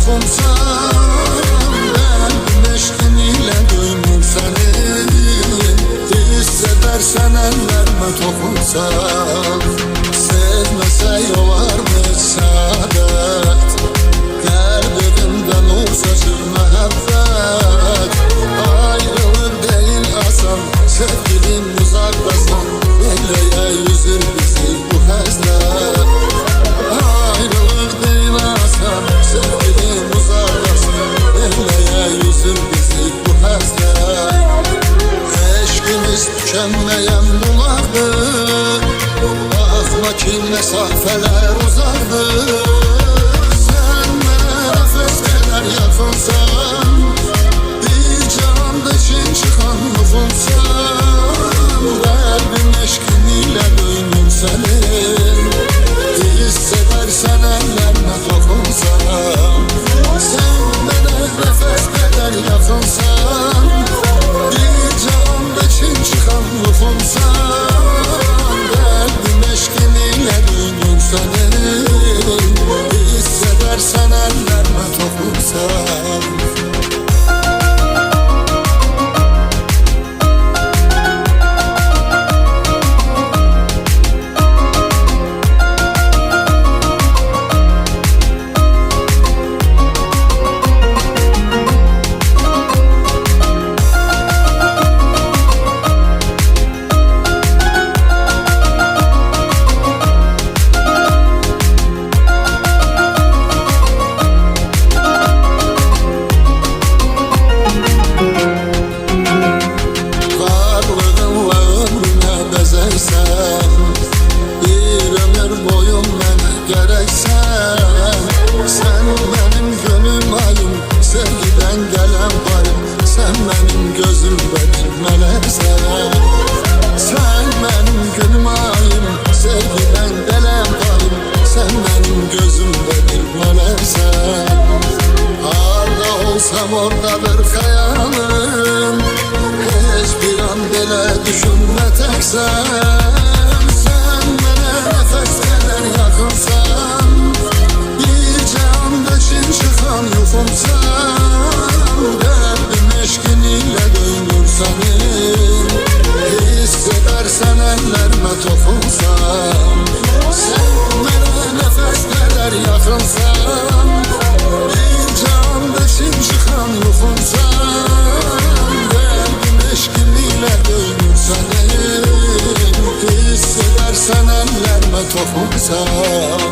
toxunsan, qəlbim eşqin ilə döymür səni. Hiss edərsən əllərimə toxunsan, sevməsək olarmış səadət. Qəlb evimdən nur saçır məhəbbət. Ayrılır deyil asan, sevgilim uzaqdasan, eləyə üzür bizi bu həzrət. Ayrılır deyil asan, sevgilim uzaqdasan, eləyə üzür bizi bu həzrət. Eşqimiz tükənməyən bulardır, baxma ki məsafələr uzaqdır. Sən mənə nəfəs qədər yaxınsan, bir cahanda için çıxan ruhumsan. Qəlbim eşqin ilə döynür sənin, hiss edərsən əllərimə toxunsan. Sən mənə nəfəs qədər yaxınsan, bir cahanda için çıxan ruhumsan. Qəlbim eşqin ilə döynür sənin, hiss edərsən əllərimə toxunsan. Bir ömür boyum mənə gərəksən. Sən mənim gönül ayım, sevgidən gələn payım. Sən mənim gözümdə bir mələksən. Sən mənim gönül ayım, sevgidən gələn payım. Sən mənim gözümdə bir mələksən. Harda olsam oradadır xəyalım, heç bir an belə düşünmə təksən. Sən mənə nəfəs qədər yaxınsan, bir cahanda için çıxan yuxumsan. Qəlbim eşqin ilə döynür sənin, hiss edərsən əllərimə toxunsan. Sən mənə nəfəs qədər yaxınsan, bir cahanda için çıxan yuxumsan. Qəlbim eşqin ilə döynür sənin, hiss edərsən əllərimə toxunsan.